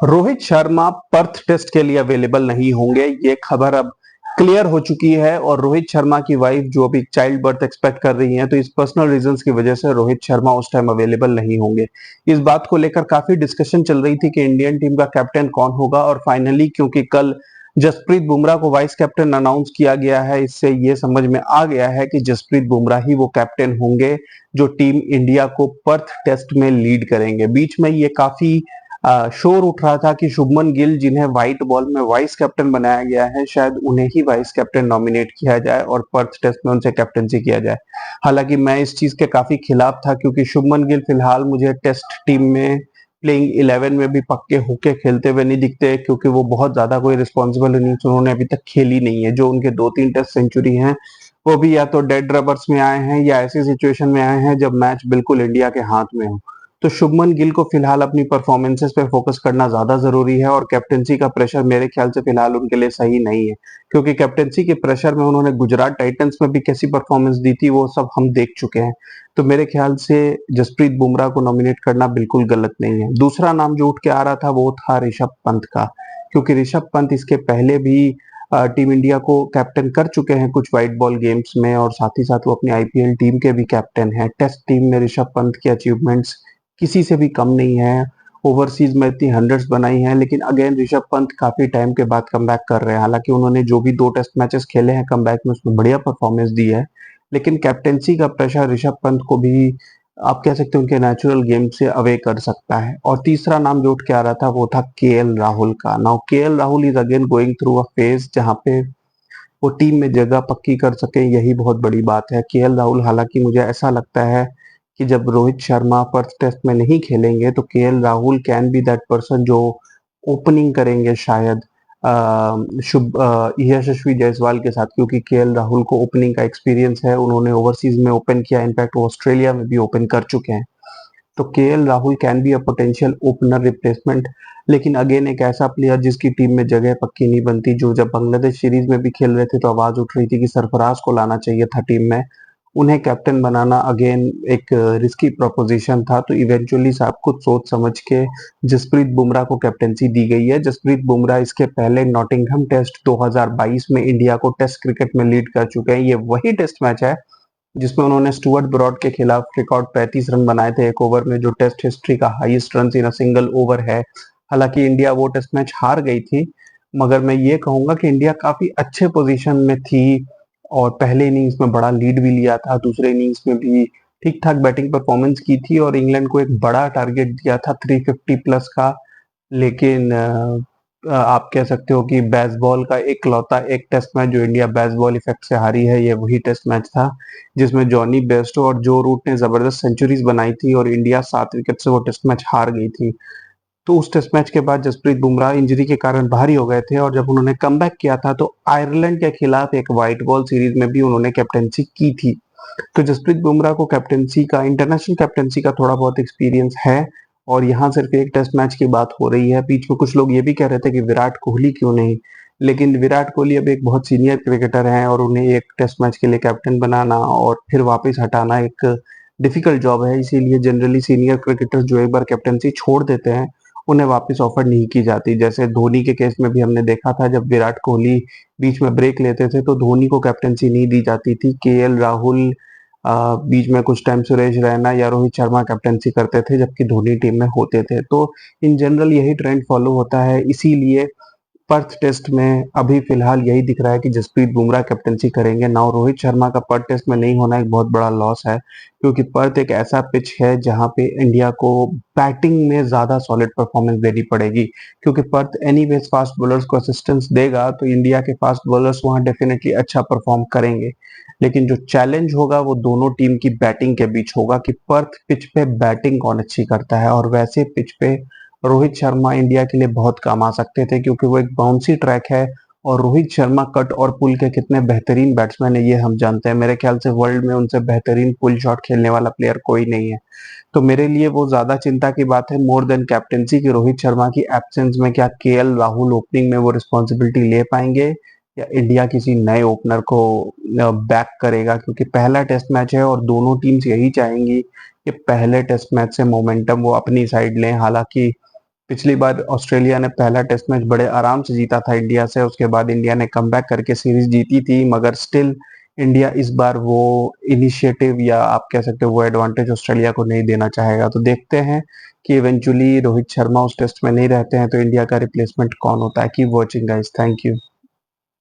Rohit Sharma Perth test के लिए available नहीं होंगे, ये खबर अब क्लियर हो चुकी है। और रोहित शर्मा की वाइफ जो अभी चाइल्ड बर्थ एक्सपेक्ट कर रही हैं, तो इस पर्सनल रीजंस की वजह से रोहित शर्मा उस टाइम अवेलेबल नहीं होंगे। इस बात को लेकर काफी डिस्कशन चल रही थी कि इंडियन टीम का कैप्टन कौन होगा, और फाइनली क्योंकि कल जसप्रीत बुमराह को वाइस कैप्टन अनाउंस किया गया है, इससे ये समझ में आ गया है कि जसप्रीत बुमराह ही वो कैप्टन होंगे जो टीम इंडिया को पर्थ टेस्ट में लीड करेंगे। बीच में ये काफी शोर उठ रहा था कि शुभमन गिल, जिन्हें व्हाइट बॉल में वाइस कैप्टन बनाया गया है, शायद उन्हें ही वाइस कैप्टन नॉमिनेट किया जाए और पर्थ टेस्ट में उनसे कैप्टनसी किया जाए। हालांकि मैं इस चीज के काफी खिलाफ था, क्योंकि शुभमन गिल फिलहाल मुझे टेस्ट टीम में प्लेइंग 11 में भी पक्के होके खेलते हुए नहीं दिखते, क्योंकि वो बहुत ज्यादा कोई रिस्पॉन्सिबल इनिंग्स उन्होंने अभी तक खेली नहीं है। जो उनके 2-3 टेस्ट सेंचुरी हैं, वो भी या तो डेड रबर्स में आए हैं या ऐसी सिचुएशन में आए हैं जब मैच बिल्कुल इंडिया के हाथ में हो। तो शुभमन गिल को फिलहाल अपनी परफॉर्मेंसेस पे फोकस करना ज्यादा जरूरी है, और कैप्टनसी का प्रेशर मेरे ख्याल से फिलहाल उनके लिए सही नहीं है, क्योंकि कैप्टनसी के प्रेशर में उन्होंने गुजरात टाइटंस में भी कैसी परफॉर्मेंस दी थी वो सब हम देख चुके हैं। तो मेरे ख्याल से जसप्रीत बुमराह को नॉमिनेट करना बिल्कुल गलत नहीं है। दूसरा नाम जो उठ के आ रहा था वो था ऋषभ पंत का, क्योंकि ऋषभ पंत इसके पहले भी टीम इंडिया को कैप्टन कर चुके हैं कुछ व्हाइट बॉल गेम्स में, और साथ ही साथ वो अपनी आईपीएल टीम के भी कैप्टन हैं। टेस्ट टीम में ऋषभ पंत की अचीवमेंट्स किसी से भी कम नहीं है। ओवरसीज में इतनी हंड्रेड्स बनाई हैं, लेकिन अगेन ऋषभ पंत काफी टाइम के बाद कमबैक कर रहे हैं। हालांकि उन्होंने जो भी 2 टेस्ट मैचेस खेले हैं कमबैक में, उसमें बढ़िया परफॉर्मेंस दी है, लेकिन कैप्टेंसी का प्रेशर ऋषभ पंत को भी, आप कह सकते हैं, उनके नेचुरल गेम से अवे कर सकता है। और तीसरा नाम जो उठ के आ रहा था वो था केएल राहुल का। Now KL Rahul is again going through a phase जहां पे वो टीम में जगह पक्की कर सके, यही बहुत बड़ी बात है। केएल राहुल, हालांकि मुझे ऐसा लगता है कि जब रोहित शर्मा फर्स्ट टेस्ट में नहीं खेलेंगे तो KL Rahul can be that person जो ओपनिंग करेंगे शायद यशस्वी जायसवाल के साथ, क्योंकि केएल राहुल को ओपनिंग का एक्सपीरियंस है। उन्होंने ओवरसीज में ओपन किया, इनफैक्ट वो ऑस्ट्रेलिया में भी ओपन कर चुके हैं। तो KL Rahul can be a potential opener replacement. लेकिन अगेन एक ऐसा प्लेयर जिसकी टीम में जगह पक्की नहीं बनती, जो जब बांग्लादेश सीरीज में भी खेल रहे थे तो आवाज उठ रही थी कि सरफराज को लाना चाहिए था टीम में, उन्हें कैप्टन बनाना अगेन एक रिस्की प्रोपोजिशन था। तो इवेंचुअली साहब खुद सोच समझ के जसप्रीत बुमराह को कैप्टनसी दी गई है। जसप्रीत बुमराह इसके पहले नॉटिंघम टेस्ट 2022 में इंडिया को टेस्ट क्रिकेट में लीड कर चुके हैं। ये वही टेस्ट मैच है जिसमें उन्होंने स्टुअर्ट ब्रॉड के खिलाफ रिकॉर्ड 35 रन बनाए थे एक ओवर में, जो टेस्ट हिस्ट्री का highest run in a single over है। हालांकि इंडिया वो टेस्ट मैच हार गई थी, मगर मैं ये कहूंगा कि इंडिया काफी अच्छे पोजीशन में थी, और पहले इनिंग्स में बड़ा लीड भी लिया था, दूसरे इनिंग्स में भी ठीक ठाक बैटिंग परफॉर्मेंस की थी, और इंग्लैंड को एक बड़ा टारगेट दिया था 350 प्लस का। लेकिन आप कह सकते हो कि बेसबॉल का इकलौता एक टेस्ट मैच जो इंडिया बेसबॉल इफेक्ट से हारी है, ये वही टेस्ट मैच था जिसमें जॉनी बेस्टो और जो रूट ने जबरदस्त सेंचुरीज बनाई थी, और इंडिया 7 विकेट से वो टेस्ट मैच हार गई थी। तो उस टेस्ट मैच के बाद जसप्रीत बुमराह इंजरी के कारण बाहर ही हो गए थे, और जब उन्होंने कमबैक किया था तो आयरलैंड के खिलाफ एक व्हाइट बॉल सीरीज में भी उन्होंने कैप्टनसी की थी। तो जसप्रीत बुमराह को कैप्टनसी का, इंटरनेशनल कैप्टनसी का थोड़ा बहुत एक्सपीरियंस है। और यहाँ सिर्फ एक टेस्ट मैच की बात हो रही है। बीच में कुछ लोग ये भी कह रहे थे कि विराट कोहली क्यों नहीं, लेकिन विराट कोहली अब एक बहुत सीनियर क्रिकेटर हैं, और उन्हें एक टेस्ट मैच के लिए कैप्टन बनाना और फिर वापस हटाना एक डिफिकल्ट जॉब है। इसीलिए जनरली सीनियर क्रिकेटर्स जो एक बार कैप्टनसी छोड़ देते हैं, उन्हें वापस ऑफर नहीं की जाती। जैसे धोनी के केस में भी हमने देखा था, जब विराट कोहली बीच में ब्रेक लेते थे तो धोनी को कैप्टनसी नहीं दी जाती थी। केएल राहुल, बीच में कुछ टाइम सुरेश रैना या रोहित शर्मा कैप्टनसी करते थे जबकि धोनी टीम में होते थे। तो इन जनरल यही ट्रेंड फॉलो होता है। इसीलिए पर्थ टेस्ट में अभी फिलहाल यही दिख रहा है कि जसप्रीत बुमराह कैप्टनसी करेंगे। नाउ रोहित शर्मा का पर्थ टेस्ट में नहीं होना एक बहुत बड़ा लॉस है, क्योंकि पर्थ एक ऐसा पिच है जहां पे इंडिया को बैटिंग में ज्यादा सॉलिड परफॉर्मेंस देनी पड़ेगी, क्योंकि पर्थ एनीवेज फास्ट बॉलर्स को असिस्टेंस देगा, तो इंडिया के फास्ट बॉलर्स वहां डेफिनेटली अच्छा परफॉर्म करेंगे। लेकिन जो चैलेंज होगा वो दोनों टीम की बैटिंग के बीच होगा कि पर्थ पिच पे बैटिंग कौन अच्छी करता है। और वैसे पिच पे रोहित शर्मा इंडिया के लिए बहुत काम आ सकते थे, क्योंकि वो एक बाउंसी ट्रैक है, और रोहित शर्मा कट और पुल के कितने बेहतरीन बैट्समैन है ये हम जानते हैं। मेरे ख्याल से वर्ल्ड में उनसे बेहतरीन पुल शॉट खेलने वाला प्लेयर कोई नहीं है। तो मेरे लिए वो ज्यादा चिंता की बात है मोर देन कैप्टेंसी की रोहित शर्मा की एब्सेंस में क्या केएल राहुल ओपनिंग में वो रिस्पॉन्सिबिलिटी ले पाएंगे, या इंडिया किसी नए ओपनर को बैक करेगा। क्योंकि पहला टेस्ट मैच है और दोनों टीम्स यही चाहेंगी कि पहले टेस्ट मैच से मोमेंटम वो अपनी साइड लें। हालांकि पिछली बार ऑस्ट्रेलिया ने पहला टेस्ट मैच बड़े आराम से जीता था इंडिया से, उसके बाद इंडिया ने कमबैक करके सीरीज जीती थी, मगर स्टिल इंडिया इस बार वो इनिशिएटिव या आप कह सकते हो वो एडवांटेज ऑस्ट्रेलिया को नहीं देना चाहेगा। तो देखते हैं कि इवेंचुअली रोहित शर्मा उस टेस्ट में नहीं रहते हैं तो इंडिया का रिप्लेसमेंट कौन होता है। Keep watching guys, thank you.